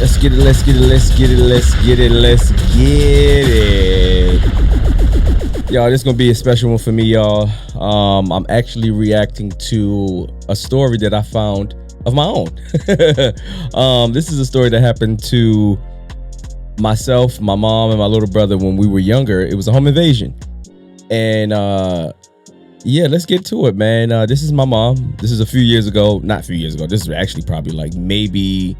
Let's get it. Let's get it. Let's get it. Let's get it. Let's get it. Y'all, this is gonna be a special one for me, y'all. I'm actually reacting to a story that I found of my own. This is a story that happened to myself, my mom, and my little brother when we were younger. It was a home invasion, and yeah, let's get to it, man. This is my mom. This is a few years ago. Not a few years ago. This is actually probably like maybe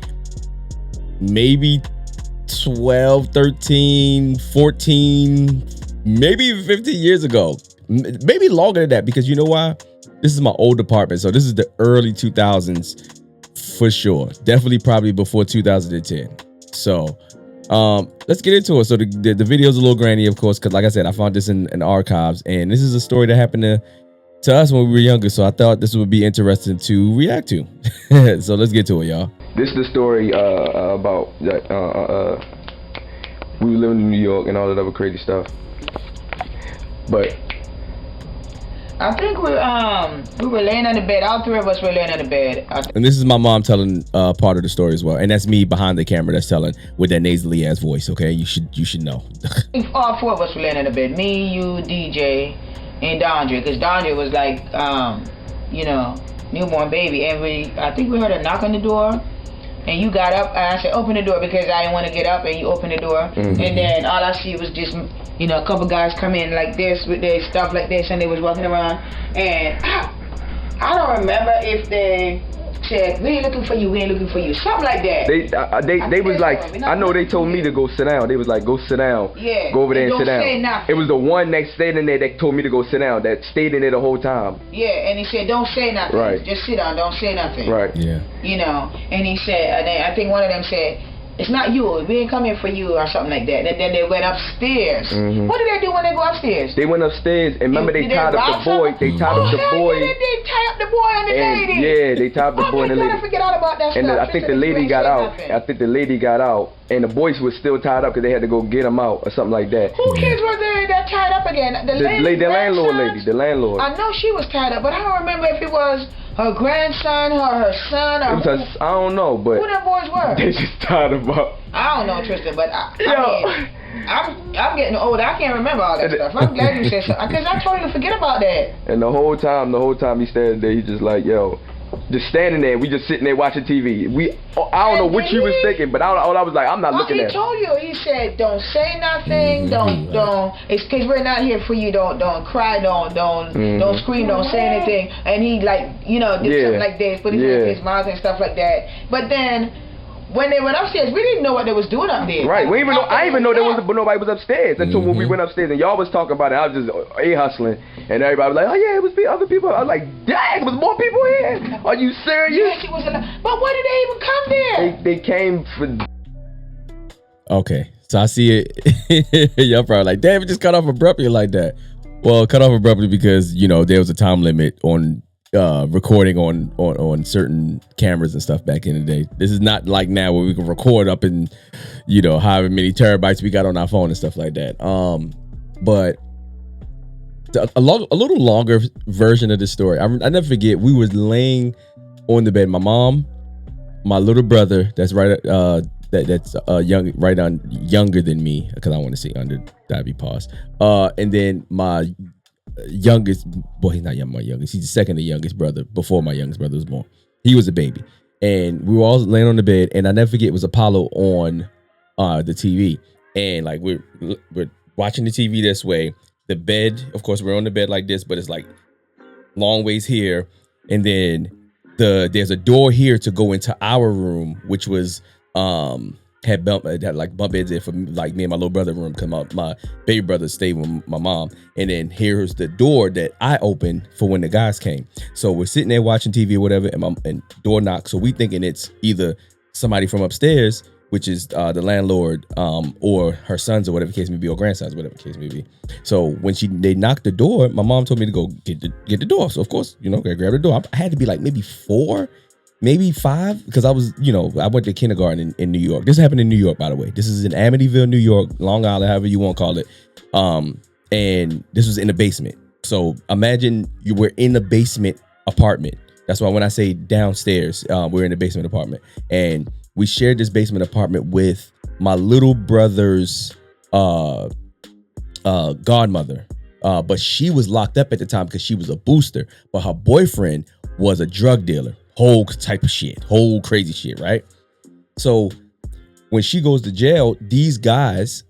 12, 13, 14, maybe even 15 years ago. Maybe longer than that, because you know why? This is my old apartment. So this is the early 2000s for sure. Definitely probably before 2010. So let's get into it. So the video is a little grainy, of course, because like I said, I found this in archives, and this is a story that happened to us when we were younger. So I thought this would be interesting to react to. So let's get to it, y'all. This is the story about we were living in New York and all that other crazy stuff. But I think we were laying on the bed. All three of us were laying on the bed. And this is my mom telling part of the story as well, and that's me behind the camera that's telling with that nasally ass voice. Okay, you should know. All four of us were laying on the bed. Me, you, DJ, and Dondre, because Dondre was like, newborn baby, and I think we heard a knock on the door. And you got up, and I said, open the door, because I didn't want to get up, and you opened the door. Mm-hmm. And then all I see was just, a couple guys come in like this with their stuff like this, and they was walking around. And I don't remember if they said, we ain't looking for you, we ain't looking for you. Something like that. They was like, I know they told me to go sit down. They was like, go sit down. Yeah. Go over there and sit down. Say nothing. It was the one that stayed in there that told me to go sit down, that stayed in there the whole time. Yeah, and he said, don't say nothing. Right. Just sit down, don't say nothing. Right. Yeah. And he said, and then I think one of them said, it's not you, we ain't coming for you, or something like that. And then they went upstairs. Mm-hmm. What did they do when they go upstairs? They went upstairs, and remember they tied up the boy. They tied up the boy. They tie up the boy and the lady. Yeah, they tied up the boy and the lady. I forget all about that and stuff. I think the lady got out. And the boys were still tied up because they had to go get them out or something like that. Who kids were there that tied up again? The landlord lady. The landlord. I know she was tied up, but I don't remember if it was her grandson or her son or I don't know, but who them boys were. They just tied them up. I don't know, Tristan, but I'm getting old. I can't remember all that stuff. I'm glad you said something, because I totally forget about that. And the whole time he standing there, he just like, yo, just standing there. We just sitting there watching TV. I don't know what you was thinking, but all I was like, I'm not looking at. He told you. He said, don't say nothing. Don't. It's because we're not here for you. Don't cry. Don't scream. Don't say anything. And he did something like this, put his hand in his mouth and stuff like that. But then, when they went upstairs, we didn't know what they was doing up there. Right. I didn't even know nobody was upstairs until when we went upstairs and y'all was talking about it. I was just hustling, and everybody was like, "Oh yeah, it was other people." I was like, "Dang, there was more people here. Are you serious?" Yes, it was. But why did they even come there? They came for. Okay, so I see it. Y'all probably like, "Damn, it just cut off abruptly like that." Well, cut off abruptly because there was a time limit on recording on certain cameras and stuff back in the day. This is not like now where we can record up in however many terabytes we got on our phone and stuff like that. But a little longer version of the story. I never forget, we was laying on the bed. My mom, my little brother, that's right younger than me, because I want to say under, that'd be pause. And then my youngest, he's not my youngest, he's the second to youngest brother before my youngest brother was born. He was a baby, and we were all laying on the bed, and I never forget, it was Apollo on the TV, and like we're watching the TV this way. The bed, of course, we're on the bed like this, but it's like long ways here, and then there's a door here to go into our room, which was had bunk beds in for like me and my little brother room, because my baby brother stayed with my mom. And then here's the door that I opened for when the guys came. So we're sitting there watching TV or whatever, and door knocks. So we thinking it's either somebody from upstairs, which is the landlord, or her sons, or whatever the case may be, or grandsons, whatever the case may be. So when they knocked the door, my mom told me to go get the door. So of course, I grabbed the door. I had to be like maybe 4, maybe 5, because I was, I went to kindergarten in New York. This happened in New York, by the way. This is in Amityville, New York, Long Island, however you want to call it. And this was in the basement. So imagine you were in the basement apartment. That's why when I say downstairs, we're in the basement apartment. And we shared this basement apartment with my little brother's godmother. But she was locked up at the time because she was a booster. But her boyfriend was a drug dealer. Whole type of shit. Whole crazy shit, right? So when she goes to jail, these guys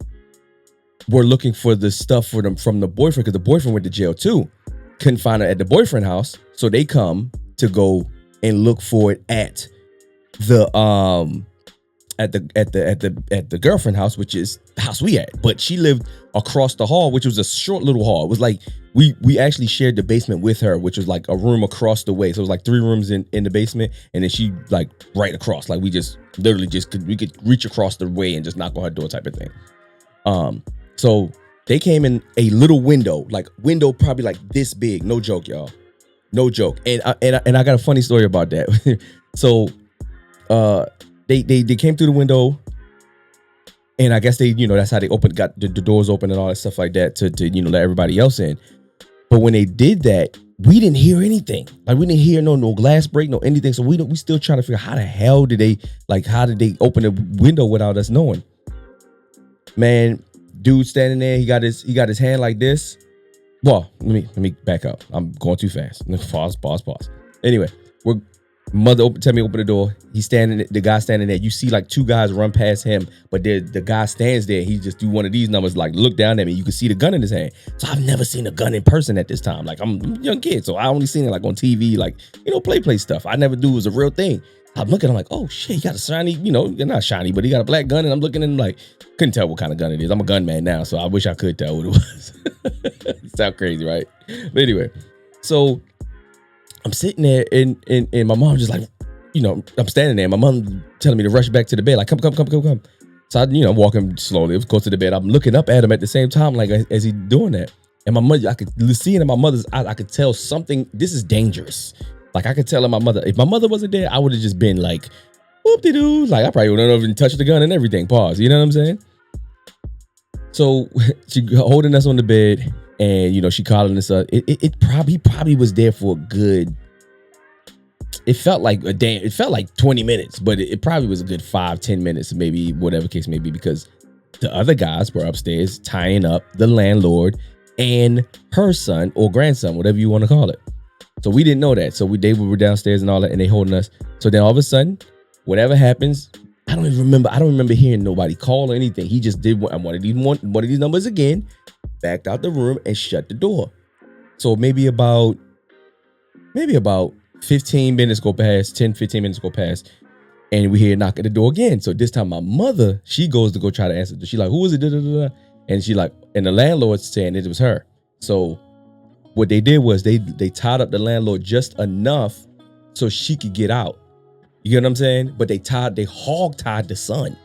were looking for the stuff for them from the boyfriend, because the boyfriend went to jail too. Couldn't find it at the boyfriend house. So they come to go and look for it at the girlfriend house, which is the house we at. But she lived across the hall, which was a short little hall. It was like we actually shared the basement with her, which was like a room across the way. So it was like 3 rooms in the basement, and then she like right across. Like we just literally we could reach across the way and just knock on her door type of thing. So they came in a little window probably like this big. No joke, y'all. No joke. And I got a funny story about that. So they came through the window, and I guess they, that's how they got the doors open and all that stuff like that to let everybody else in. But when they did that, we didn't hear anything. Like we didn't hear no glass break, no anything. So we still trying to figure out how the hell did they open the window without us knowing? Man, dude standing there, he got his hand like this. Well, let me back up. I'm going too fast. Pause. Anyway, mother tell me open the door. The guy standing there. You see like 2 guys run past him, but the guy stands there. He just do one of these numbers, like look down at me. You can see the gun in his hand. So I've never seen a gun in person at this time. Like I'm a young kid, so I only seen it like on TV, like play stuff. I never knew it was a real thing. I'm looking, I'm like, oh shit, he got a shiny, not shiny, but he got a black gun, and I'm looking and like, couldn't tell what kind of gun it is. I'm a gun man now, so I wish I could tell what it was. Sound crazy, right? But anyway, so I'm sitting there and my mom just like, I'm standing there. My mom telling me to rush back to the bed, like, come. So I, walking slowly, of course, to the bed. I'm looking up at him at the same time, like as he doing that. And my mother, I could see it in my mother's eyes. I could tell something, this is dangerous. Like I could tell in my mother, if my mother wasn't there, I would have just been like, whoop-de-doo. Like I probably would have even touched the gun and everything. Pause. You know what I'm saying? So she holding us on the bed, and she calling us up. He probably was there for a good. It felt like 20 minutes, but it probably was a good 5-10 minutes, maybe, whatever case may be, because the other guys were upstairs tying up the landlord and her son or grandson, whatever you want to call it. So we didn't know that. So they were downstairs and all that, and they holding us. So then all of a sudden, whatever happens, I don't remember hearing nobody call or anything. He just did one of these numbers again, backed out the room and shut the door. So maybe about 15 minutes go past, 10-15 minutes go past, and we hear a knock at the door again. So this time my mother, she goes to go try to answer. She like, who is it? Da, da, da, da. And she like, and the landlord's saying it was her. So what they did was they tied up the landlord just enough so she could get out. You know what I'm saying? But they hog tied the son.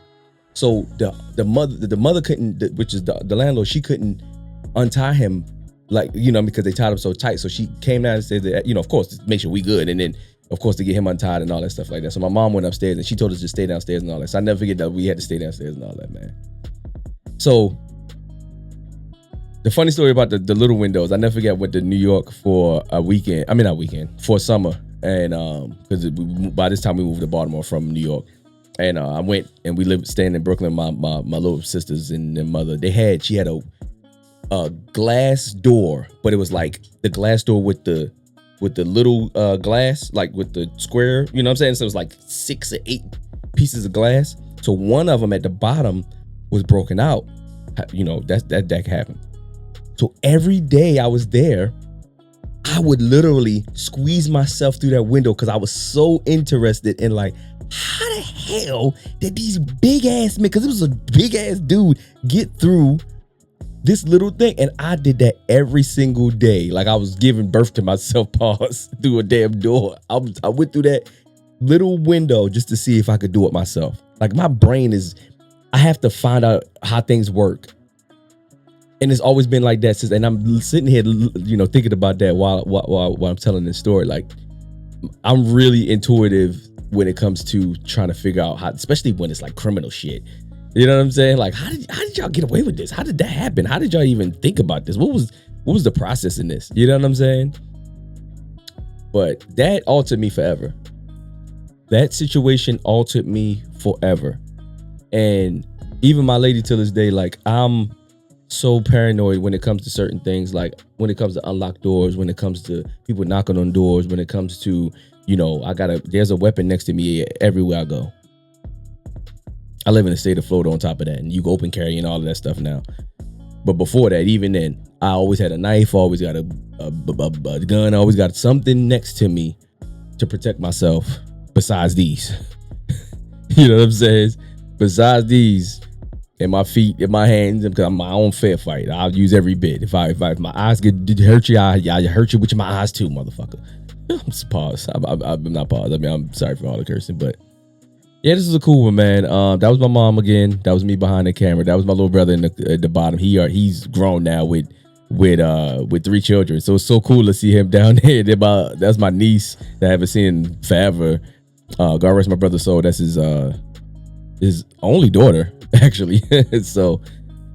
So the mother couldn't, which is the landlord, she couldn't untie him, like, because they tied him so tight. So she came down and said that, of course, to make sure we good. And then, of course, to get him untied and all that stuff like that. So my mom went upstairs and she told us to stay downstairs and all that. So I never forget that we had to stay downstairs and all that, man. So the funny story about the little windows, I never forget, went to New York for a weekend. I mean, not weekend, for summer. And because by this time we moved to Baltimore from New York. And I went and we staying in Brooklyn. My little sisters and their mother, she had a glass door, but it was like the glass door with the little glass, like with the square, you know what I'm saying? So it was like 6 or 8 pieces of glass. So one of them at the bottom was broken out. That happened. So every day I was there, I would literally squeeze myself through that window because I was so interested in like, how the hell did these big ass men, because it was a big ass dude, get through this little thing? And I did that every single day. Like I was giving birth to myself, pause, through a damn door. I went through that little window just to see if I could do it myself. Like my brain I have to find out how things work. And it's always been like that since, and I'm sitting here, thinking about that while I'm telling this story. Like I'm really intuitive when it comes to trying to figure out how, especially when it's like criminal shit. You know what I'm saying? Like, how did y'all get away with this? How did that happen? How did y'all even think about this? What was the process in this? You know what I'm saying? But that altered me forever. that situation altered me forever. And even my lady till this day, like, I'm so paranoid when it comes to certain things, like when it comes to unlocked doors, when it comes to people knocking on doors, when it comes to, you know, there's a weapon next to me everywhere I go. I live in the state of Florida on top of that, and you go open carry and all of that stuff now. But before that, even then, I always had a knife, always got a gun, always got something next to me to protect myself besides these. You know what I'm saying? Besides these, in my feet, in my hands, because I'm my own fair fight. I'll use every bit. If my eyes did hurt you, I hurt you with my eyes too, motherfucker. I'm just pause. I'm not pause. I mean, I'm sorry for all the cursing, but yeah, this is a cool one, man. That was my mom again. That was me behind the camera. That was my little brother at the bottom. He's grown now with 3 children. So it's so cool to see him down there. That's my niece that I haven't seen forever. God rest my brother's soul. That's his only daughter, actually. So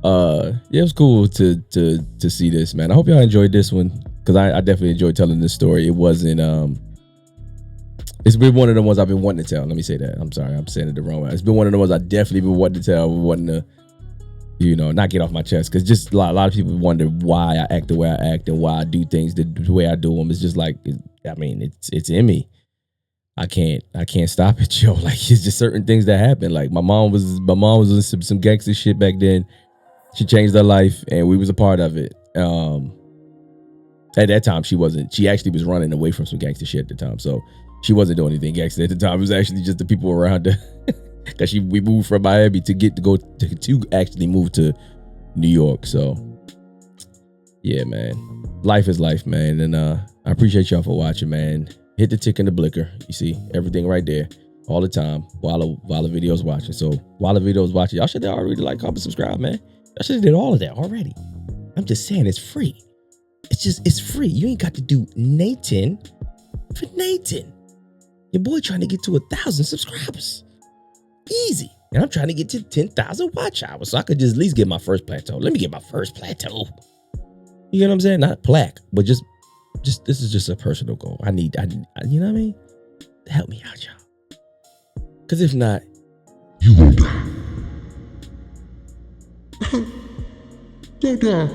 yeah, it was cool to see this, man. I hope y'all enjoyed this one, because I definitely enjoyed telling this story. It wasn't it's been one of the ones I've been wanting to tell. Let me say that. I'm sorry, I'm saying it the wrong way. It's been one of the ones I definitely been wanting to tell, wanting to, you know, not get off my chest, because just a lot of people wonder why I act the way I act and why I do things the way I do them. It's just like, I mean, it's in me. I can't stop it, yo. Like, it's just certain things that happen. Like, my mom was in some gangster shit back then. She changed her life, and we was a part of it. At that time, she actually was running away from some gangster shit at the time. So she wasn't doing anything gangster at the time. It was actually just the people around her. Because we moved from Miami to actually move to New York. So yeah, man, life is life, man. And I appreciate y'all for watching, man. Hit the tick and the blicker. You see everything right there all the time while the video's watching. So while the video's watching, y'all should already like, comment, subscribe, man. Y'all should have did all of that already. I'm just saying, it's free. It's free. You ain't got to do Nathan for Nathan. Your boy trying to get to 1,000 subscribers. Easy. And I'm trying to get to 10,000 watch hours, so I could just at least get my first plateau. Let me get my first plateau. You know what I'm saying? Not plaque, but just this is just a personal goal. I you know what I mean? Help me out, y'all. Because if not, you will die. Don't die.